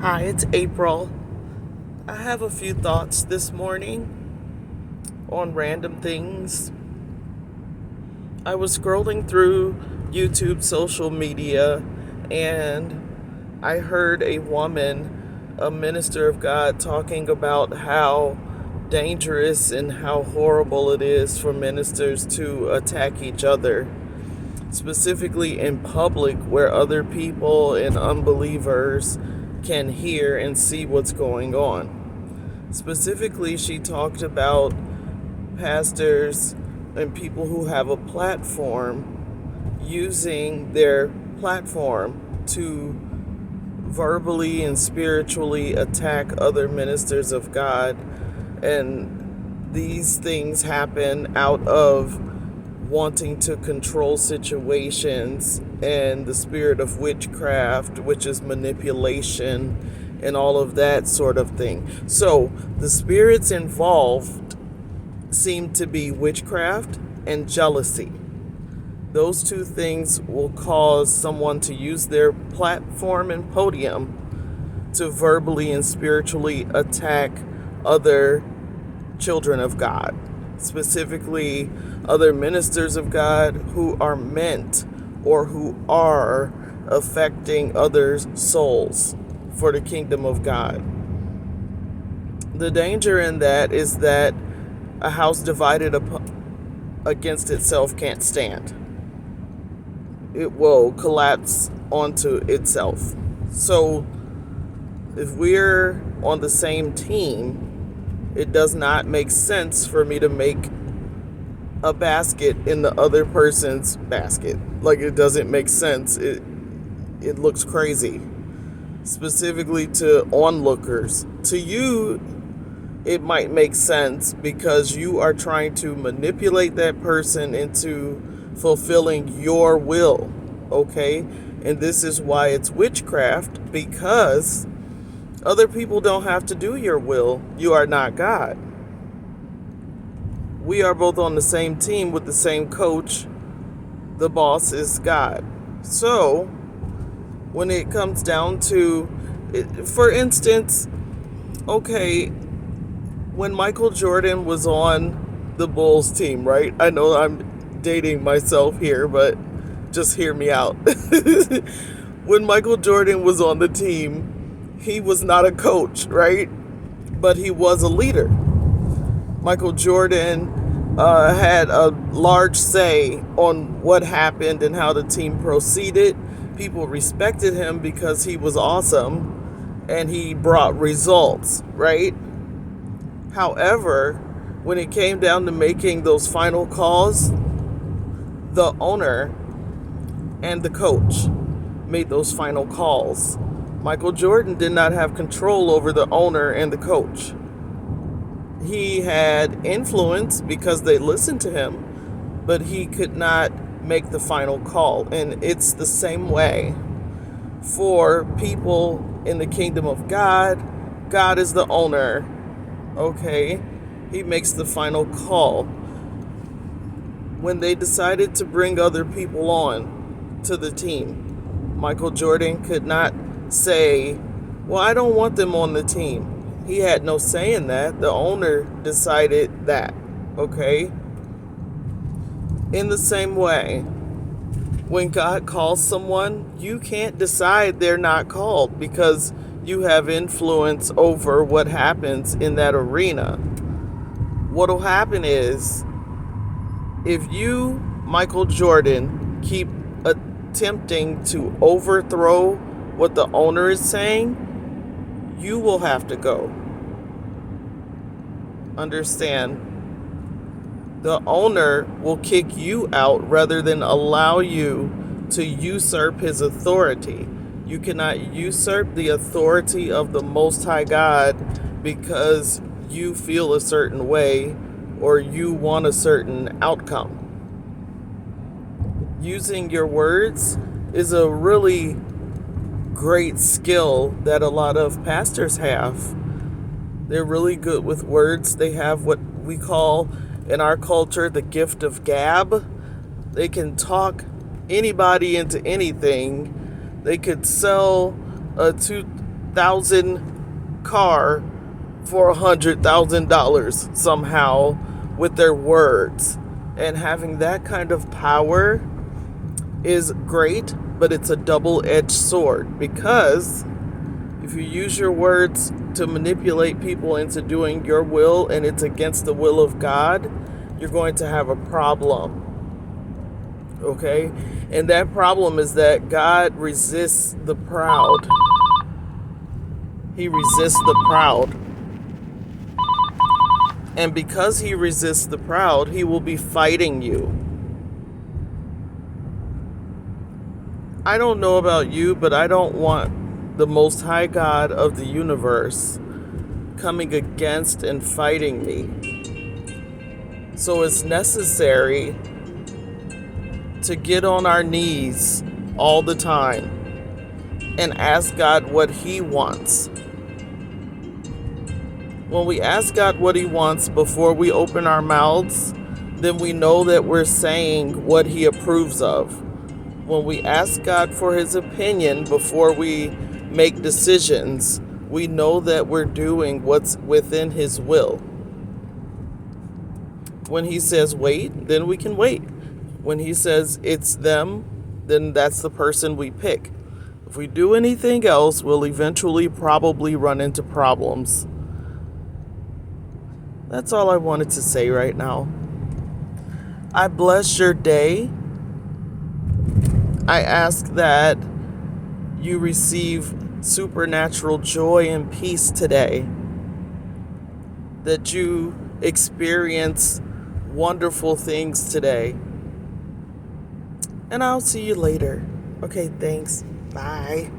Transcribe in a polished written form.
Hi, it's April. I have a few thoughts this morning on random things. I was scrolling through YouTube social media and I heard a woman, a minister of God, talking about how dangerous and how horrible it is for ministers to attack each other, specifically in public where other people and unbelievers can hear and see what's going on. Specifically, she talked about pastors and people who have a platform using their platform to verbally and spiritually attack other ministers of God. And these things happen out of wanting to control situations and the spirit of witchcraft, which is manipulation and all of that sort of thing. So the spirits involved seem to be witchcraft and jealousy. Those two things will cause someone to use their platform and podium to verbally and spiritually attack other children of God, specifically other ministers of God who are meant or who are affecting others' souls for the kingdom of God. The danger in that is that a house divided against itself can't stand. It will collapse onto itself. So if we're on the same team, it does not make sense for me to make a basket in the other person's basket. Like, it doesn't make sense. It looks crazy. Specifically to onlookers. To you, it might make sense because you are trying to manipulate that person into fulfilling your will. Okay? And this is why it's witchcraft, because other people don't have to do your will. You are not God. We are both on the same team with the same coach. The boss is God. So, when it comes down to, for instance, okay, when Michael Jordan was on the Bulls team, right? I know I'm dating myself here, but just hear me out. When Michael Jordan was on the team, he was not a coach, right? But he was a leader. Michael Jordan had a large say on what happened and how the team proceeded. People respected him because he was awesome and he brought results, right? However, when it came down to making those final calls, the owner and the coach made those final calls. Michael Jordan did not have control over the owner and the coach. He had influence because they listened to him, but he could not make the final call. And it's the same way for people in the kingdom of God. God is the owner, okay? He makes the final call. When they decided to bring other people on to the team, Michael Jordan could not say, well, I don't want them on the team. He had no say in that. The owner decided that, okay? In the same way, when God calls someone, you can't decide they're not called because you have influence over what happens in that arena. What'll happen is, if you, Michael Jordan, keep attempting to overthrow what the owner is saying, you will have to go. Understand? The owner will kick you out rather than allow you to usurp his authority. You cannot usurp the authority of the Most High God because you feel a certain way or you want a certain outcome. Using your words is a really great skill that a lot of pastors have. They're really good with words. They have what we call in our culture the gift of gab. They can talk anybody into anything. They could sell a $100,000 car for $100,000 somehow with their words. And having that kind of power is great, but it's a double-edged sword, because if you use your words to manipulate people into doing your will and it's against the will of God, you're going to have a problem. Okay? And that problem is that God resists the proud. He resists the proud. And because he resists the proud, he will be fighting you. I don't know about you, but I don't want the Most High God of the universe coming against and fighting me. So it's necessary to get on our knees all the time and ask God what he wants. When we ask God what he wants before we open our mouths, then we know that we're saying what he approves of. When we ask God for his opinion before we make decisions, we know that we're doing what's within his will. When he says wait, then we can wait. When he says it's them, then that's the person we pick. If we do anything else, we'll eventually probably run into problems. That's all I wanted to say right now. I bless your day. I ask that you receive supernatural joy and peace today. That you experience wonderful things today. And I'll see you later. Okay, thanks. Bye.